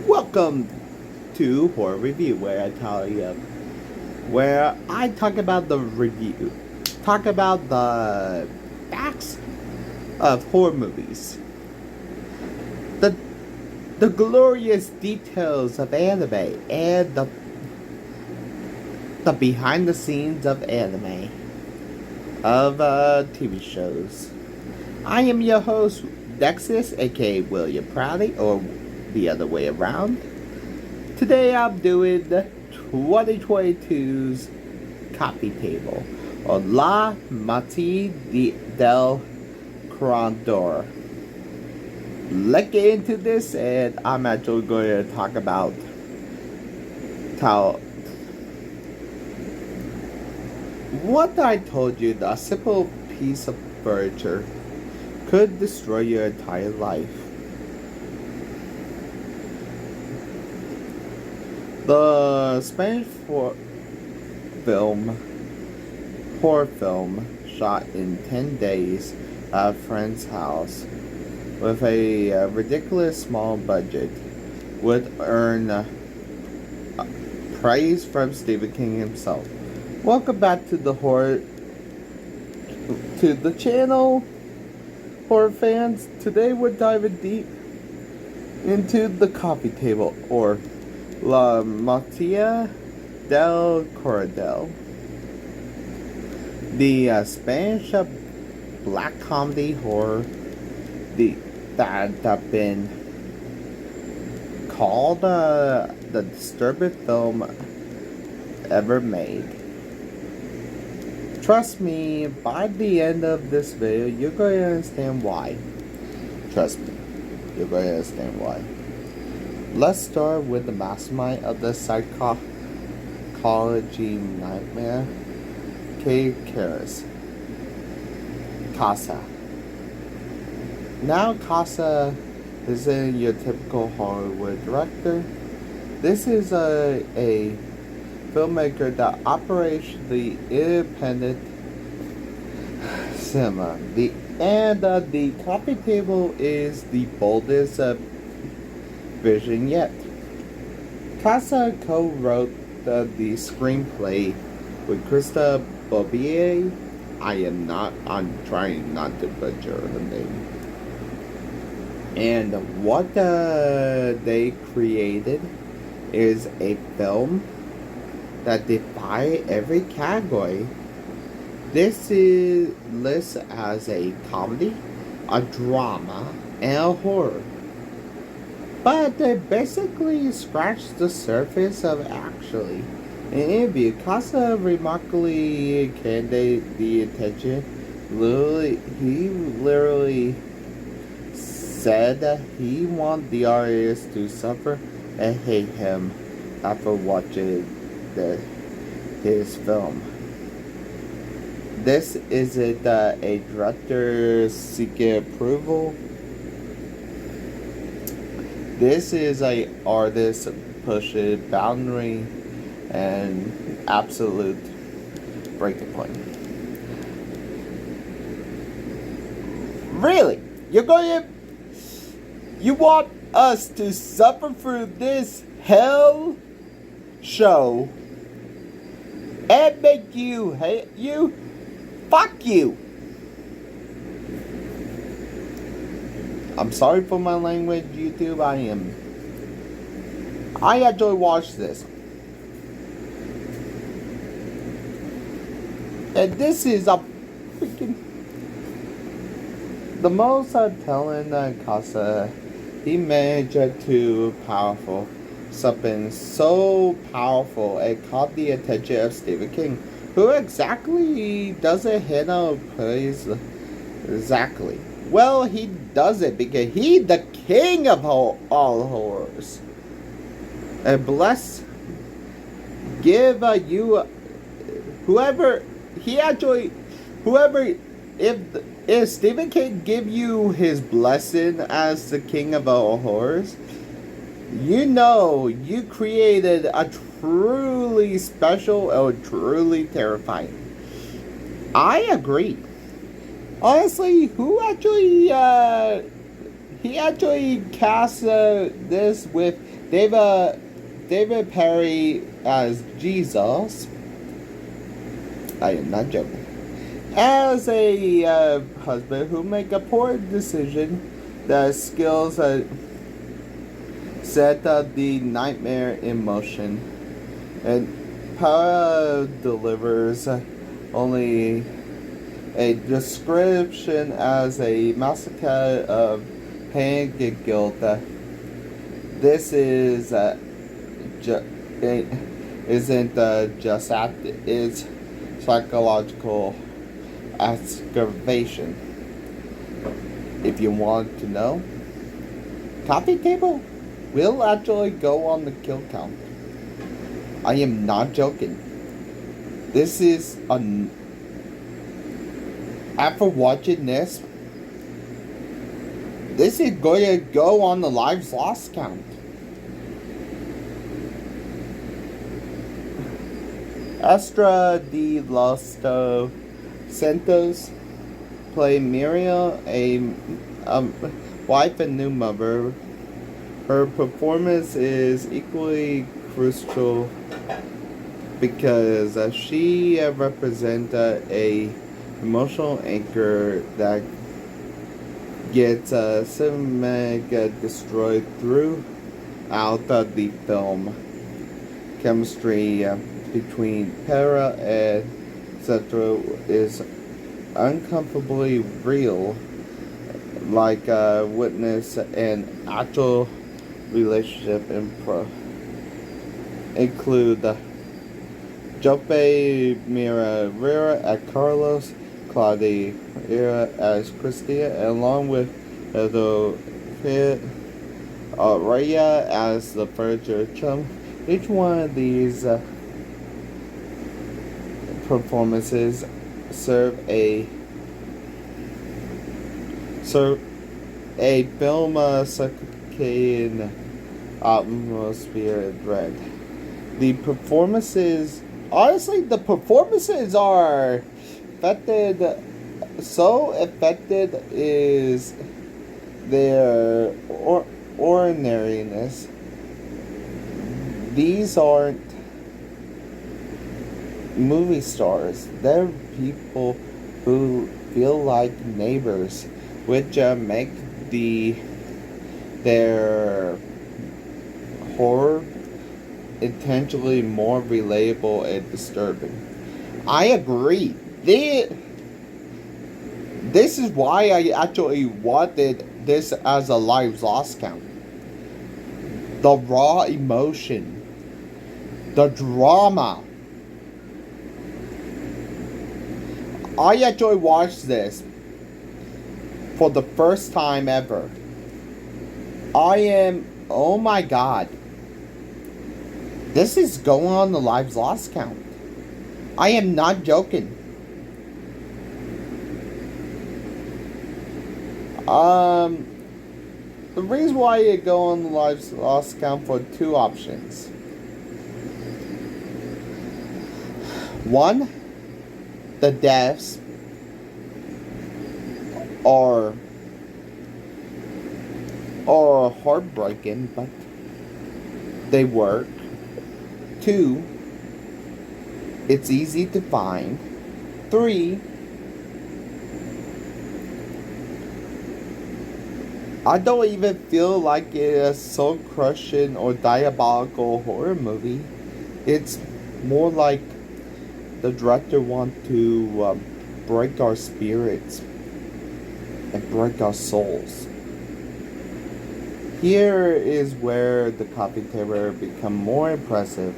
Welcome to Horror Review, where I talk about the review, talk about the facts of horror movies, the glorious details of anime, and the behind the scenes of anime, of TV shows. I am your host, Nexus, aka William Prouty, or the other way around. Today I'm doing 2022's coffee table, or La Mati del Crondor. Let's get into this, and I'm actually going to talk about how what I told you, the simple piece of furniture could destroy your entire life. The Spanish horror film shot in 10 days at a friend's house with a ridiculous small budget would earn praise from Stephen King himself. Welcome back to the channel, horror fans. Today we're diving deep into the coffee table, or La Matia del Cordel, the Spanish black comedy horror that have been called the disturbing film ever made. Trust me, by the end of this video, you're going to understand why. Trust me, you're going to understand why. Let's start with the mastermind of the psychology nightmare, Caye Casas Cristina. Now, Casa isn't your typical Hollywood director. This is a filmmaker that operates the independent cinema. The coffee table is the boldest vision yet. Casa co-wrote the screenplay with Cristina Borobia. I'm trying not to butcher the name. And what they created is a film that defies every category. This is listed as a comedy, a drama, and a horror. But they basically scratched the surface of actually. In an interview, Casa remarkably candid the intention. He literally said that he wanted the audience to suffer and hate him after watching his film. This isn't a director seeking approval. This is a artist pushing boundary and absolute breaking point. Really? You want us to suffer through this hell show and make you hate you? Fuck you! I'm sorry for my language, YouTube. I actually watched this. And this is a freaking... The most telling Casa, he managed to powerful. Something so powerful it caught the attention of Stephen King, who exactly doesn't handle praise exactly. Well, he does it because he's the king of all horrors. And bless, give you, if Stephen King give you his blessing as the king of all horrors, you know you created a truly special or truly terrifying. I agree. Honestly, who actually he actually cast this with David Perry as Jesus. I am not joking. As a husband who make a poor decision, the skills set the nightmare in motion, and Para delivers only a description as a massacre of pain and guilt. This is isn't just act; it's psychological excavation. If you want to know, coffee table will actually go on the kill count. I am not joking. This is after watching this is going to go on the lives lost count. Astra de los Santos play Miriam, a wife and new mother. Her performance is equally crucial because she represents a emotional anchor that gets cinematic destroyed throughout the film. Chemistry between Para and Cetro is uncomfortably real, like witness an actual relationship include Jope Mira Rera as Carlos, Claudia as Cristina, along with Raya as the furniture chum. Each one of these performances serve a film circadian atmosphere and dread. The performances are affected. So affected is their ordinariness. These aren't movie stars. They're people who feel like neighbors, which make their horror intentionally more relatable and disturbing. I agree. This is why I actually wanted this as a lives lost count. The raw emotion, the drama. I actually watched this for the first time ever. Oh my god. This is going on the lives lost count. I am not joking. The reason why you go on the lives lost count for two options. One, the deaths are heartbreaking, but they work. Two, it's easy to find. Three, I don't even feel like it's a soul-crushing or diabolical horror movie. It's more like the director wants to break our spirits and break our souls. Here is where the coffee table become more impressive.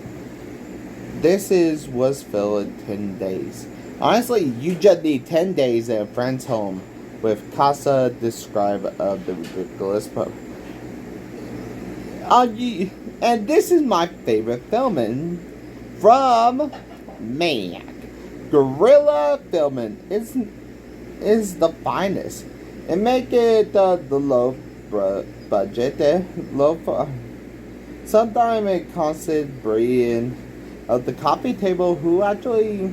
This was filled in 10 days. Honestly, you just need 10 days at a friend's home with Casa describe of the ridiculous pub. And this is my favorite filming from Maniac. Guerrilla filming is the finest. And make it the low budget, sometimes a constant brilliant of the coffee table who actually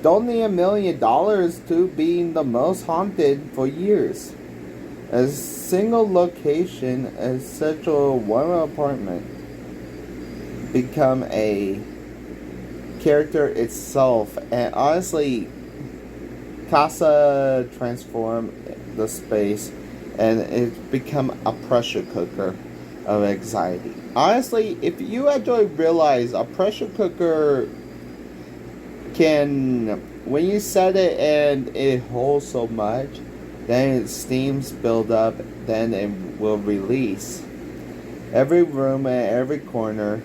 don't need $1 million to being the most haunted for years. A single location, a central one apartment, become a character itself. And honestly, Casa transformed the space and it's become a pressure cooker of anxiety. Honestly, if you actually realize a pressure cooker can, when you set it and it holds so much, then steams build up, then it will release. Every room and every corner,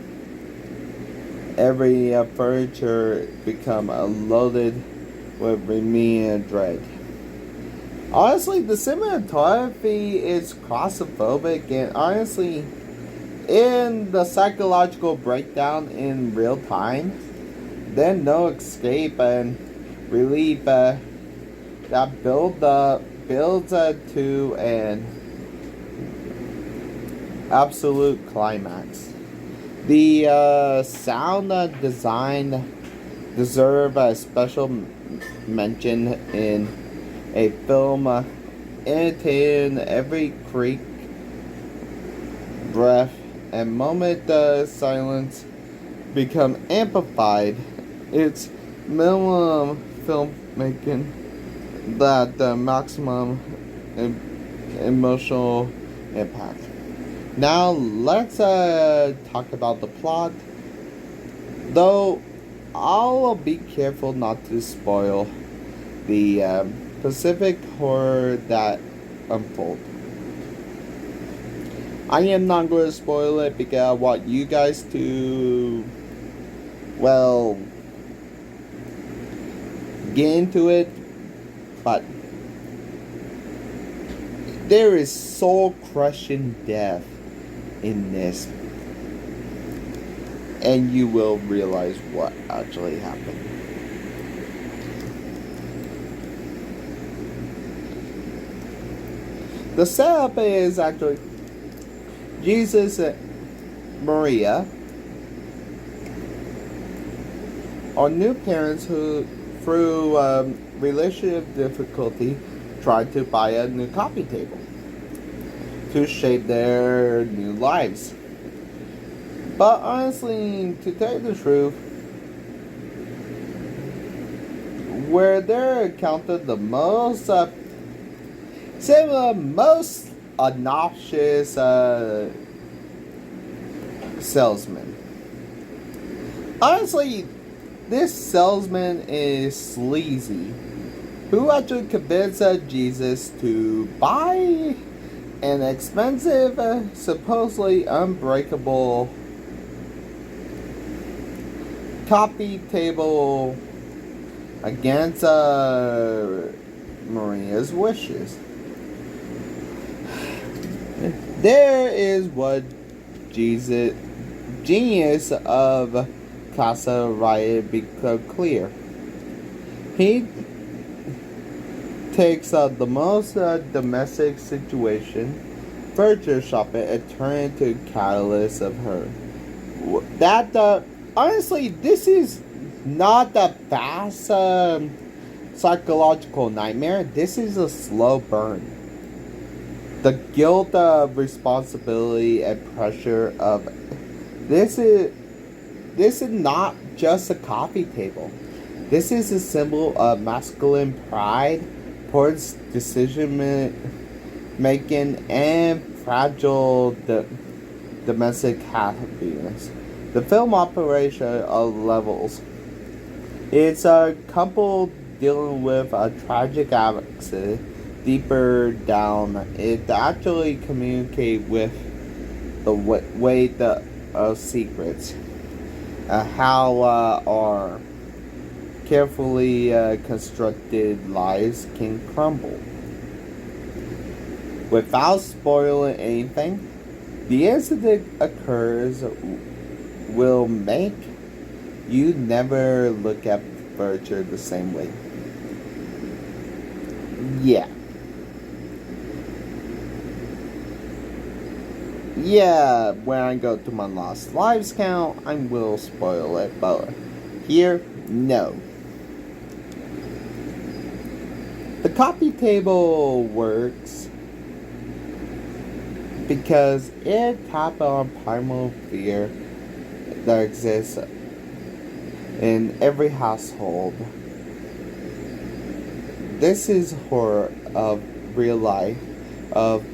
every furniture become loaded with remaining dread. Honestly, the cinematography is claustrophobic, and honestly, in the psychological breakdown in real time, then no escape and relief that builds to an absolute climax. The sound design deserve a special mention in a film imitating every creak, breath, and moment silence become amplified. It's minimum filmmaking that the maximum emotional impact. Now let's talk about the plot. Though I'll be careful not to spoil the Pacific horror that unfold. I am not going to spoil it because I want you guys to, well, get into it, but there is soul-crushing death in this, and you will realize what actually happened. The setup is actually Jesus and Maria are new parents who, through relationship difficulty, tried to buy a new coffee table to shape their new lives. But honestly, to tell you the truth, where they're encountered the most most obnoxious salesman. Honestly, this salesman is sleazy, who actually convinced Jesus to buy an expensive, supposedly unbreakable coffee table against Maria's wishes. There is what genius of Casa Riot become clear. He takes the most domestic situation, furniture shopping, and turns into catalyst of her. That honestly, this is not a fast psychological nightmare. This is a slow burn. The guilt of responsibility and pressure of this is not just a coffee table. This is a symbol of masculine pride, poor decision making, and fragile domestic happiness. The film operation of levels. It's a couple dealing with a tragic accident. Deeper down, it actually communicate with the weight of secrets, how our carefully constructed lives can crumble. Without spoiling anything, the incident occurs will make you never look at furniture the same way. Yeah. Yeah, when I go to my Lost Lives count, I will spoil it, but here, no. The coffee table works because it taps on primal fear that exists in every household. This is horror of real life, of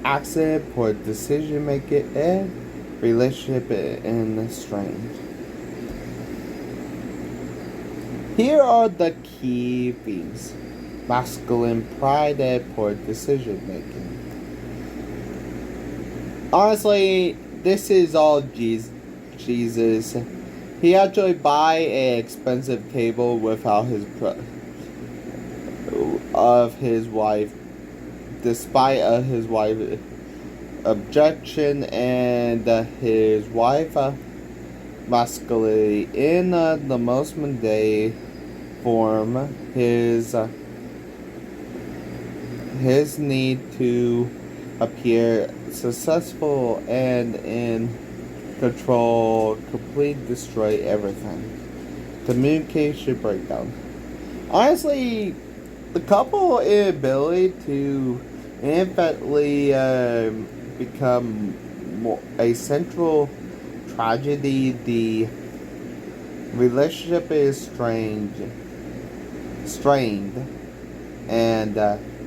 accident, poor decision making, and relationship in strain. Here are the key themes: masculine pride and poor decision making. Honestly, this is all Jesus. He actually buy an expensive table without of his wife, despite of his wife's objection, and his wife masculinity in the most mundane form. His need to appear successful and in control, complete destroy everything. Communication breakdown. Honestly, the couple inability to infinitely become a central tragedy. The relationship is strained, and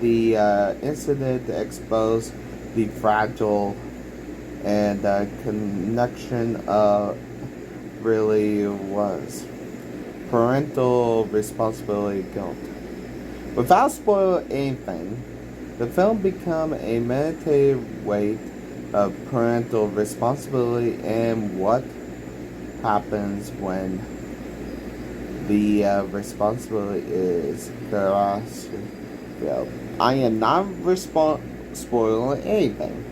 the incident exposed the fragile and connection really was. Parental responsibility guilt. Without spoiling anything, the film becomes a meditative weight of parental responsibility and what happens when the responsibility is grasped. I am not spoiling anything.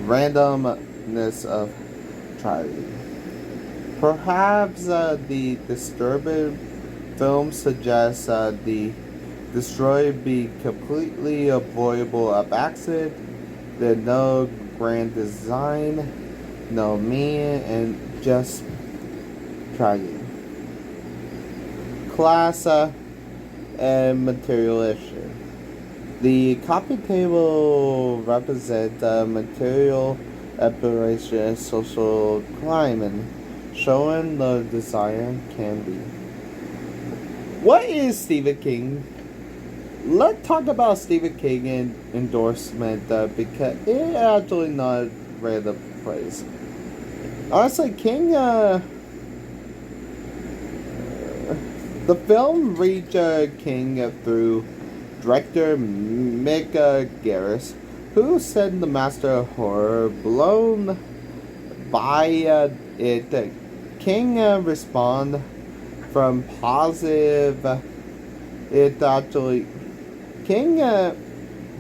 Randomness of tragedy. Perhaps the disturbing film suggests the destroy be completely avoidable of accident. There's no grand design, no meaning, and just tragedy. Class and material issue. The coffee table represents material aberration, social climate, showing the desire can be. What is Stephen King? Let's talk about Stephen King endorsement because it actually not random praise. Honestly, King, the film reached King through director Mick Garris, who said the master of horror blown by it. King respond from positive. It actually King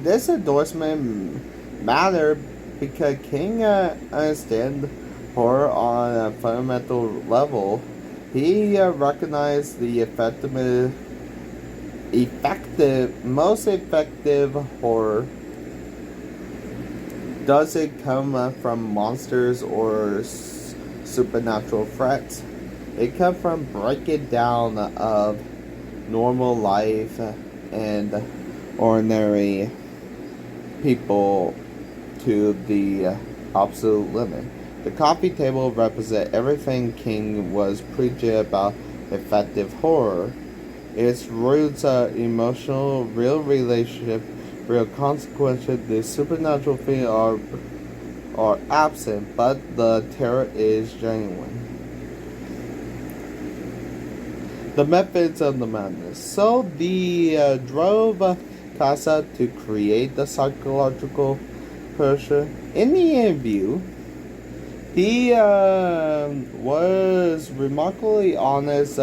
this endorsement mattered because King understand horror on a fundamental level. He recognized the most effective horror doesn't come from monsters or supernatural threats. It comes from breaking down of normal life and ordinary people to the absolute limit. The coffee table represents everything King was preaching about effective horror. Its roots are emotional, real relationship, real consequences. The supernatural things are absent, but the terror is genuine. The methods of the madness. So the drove Casa to create the psychological pressure. In the interview, he was remarkably honest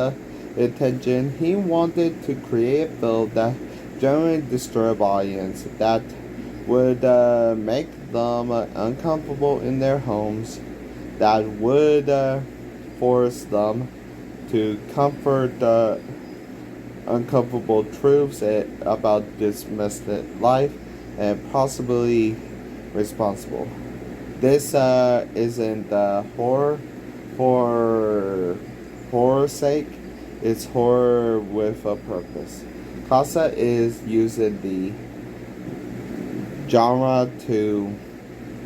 intention. He wanted to create a film that genuinely disturb audience, that would make them uncomfortable in their homes, that would force them to comfort uncomfortable truths about dismissed life and possibly responsible. This isn't horror for horror's sake. It's horror with a purpose. Casa is using the genre to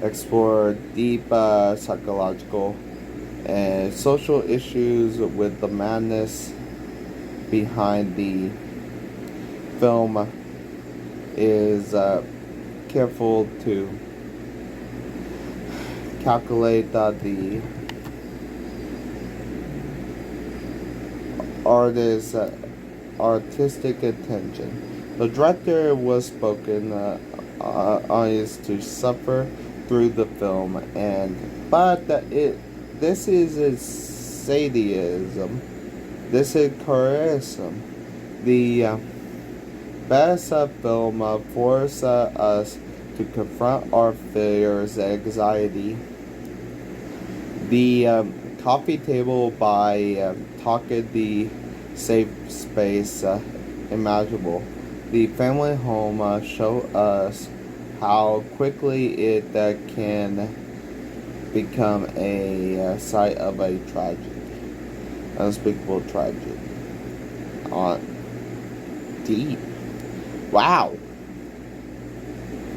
explore deep psychological and social issues with the madness behind the film is careful to calculate the artist's artistic intention. The director was spoken is to suffer through the film, this is sadism. This is charism. The best film force us to confront our fears, anxiety. The coffee table by talking the safe space imaginable. The family home show us how quickly it can become a site of a tragedy, unspeakable tragedy. Deep. Wow.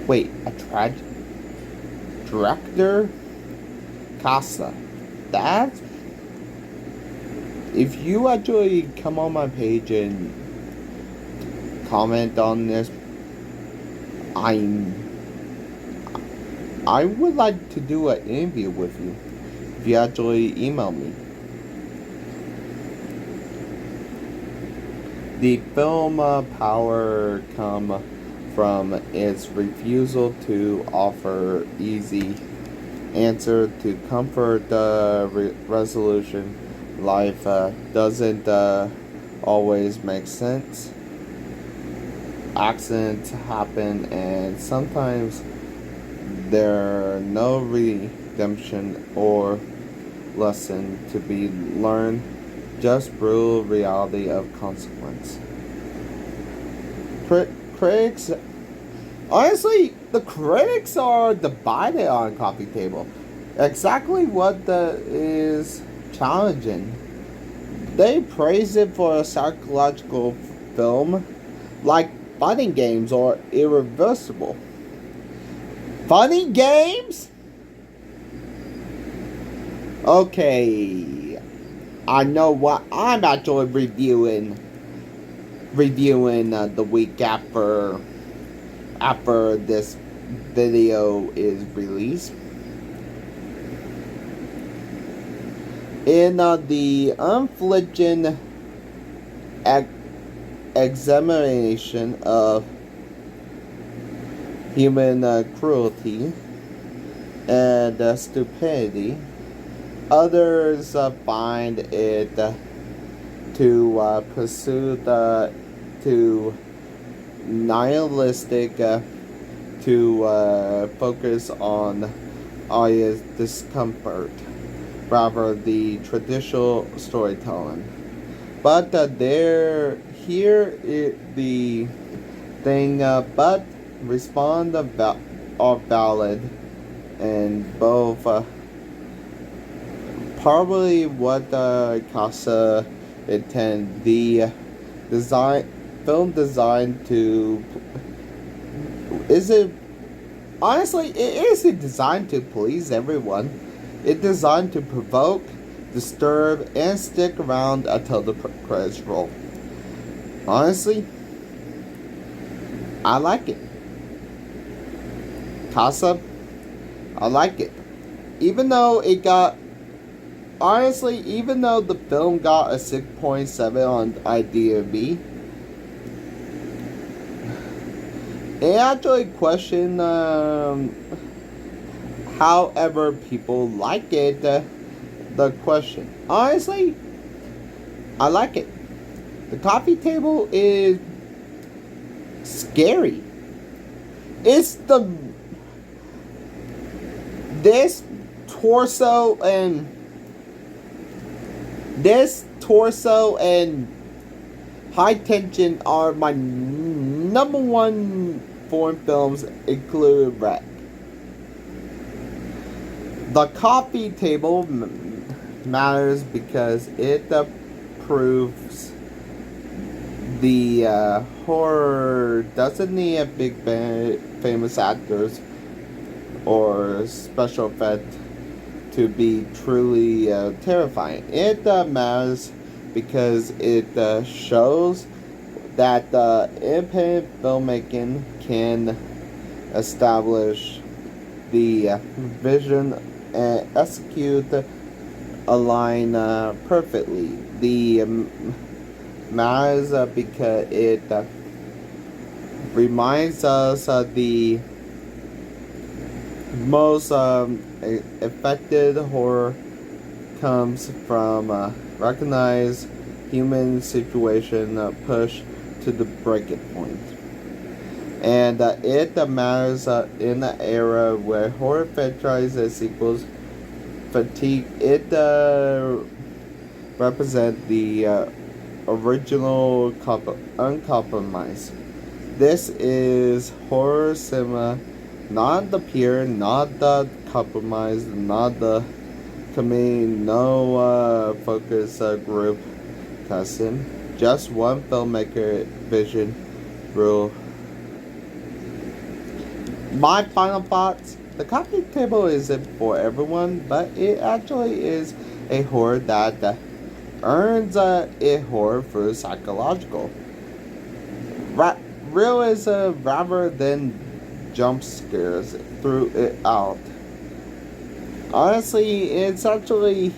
Wait, a tragedy? Director Casa. That's. If you actually come on my page and comment on this, I would like to do an interview with you. If you actually email me. The film power come from its refusal to offer easy answer to comfort resolution. Life doesn't always make sense. Accidents happen, and sometimes there are no redemption or lesson to be learned, just brutal reality of consequence. Critics, honestly, the critics are divided on Coffee Table. Exactly what is challenging. They praise it for a psychological film, like fighting games or irreversible. Funny games? Okay, I know what I'm actually reviewing the week after this video is released. In the unflinching examination of human cruelty and stupidity, others find it to pursue to nihilistic to focus on our discomfort rather the traditional storytelling. But here is the thing. But respond are valid, and both probably what Casa intend. The film designed to honestly, it isn't designed to please everyone. It's designed to provoke, disturb, and stick around until the credits roll. Honestly, I like it. Casa, I like it. Even though the film got a 6.7 on IMDb, it actually questioned however people like it, the question. Honestly, I like it. The coffee table is scary. It's this torso and high tension are my number one foreign films, including Wreck. The coffee table matters because it proves The horror doesn't need a big famous actors or special effect to be truly terrifying. It matters because it shows that independent filmmaking can establish the vision and execute a line perfectly. The matters because it reminds us the most affected horror comes from recognized human situation pushed to the breaking point. And it matters in an era where horror franchises equals fatigue. It represents the original uncompromised. This is horror cinema, not the pure, not the compromised, not the committee, no focus group custom. Just one filmmaker vision rule. My final thoughts. The coffee table isn't for everyone, but it actually is a horror that earns a horror through psychological realism rather than jump scares through it out. Honestly, it's actually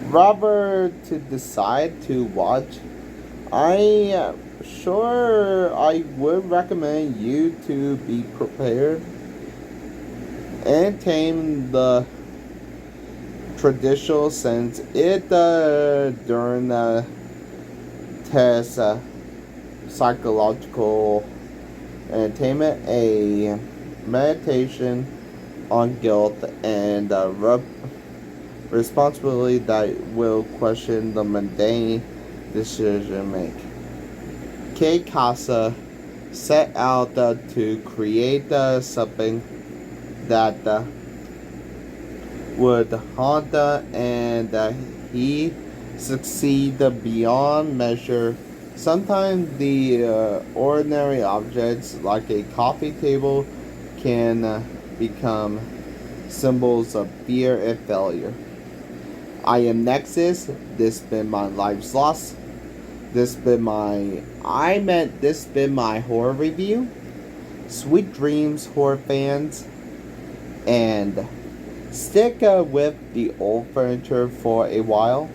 rather to decide to watch. I would recommend you to be prepared and tame the traditional sense. It during the test psychological entertainment, a meditation on guilt and responsibility that will question the mundane decision make. Caye Casas set out to create something that would haunt and he succeeded beyond measure. Sometimes the ordinary objects like a coffee table can become symbols of fear and failure. I am Nexus. This been my life's loss. This been my horror review. Sweet dreams, horror fans, and stick with the old furniture for a while.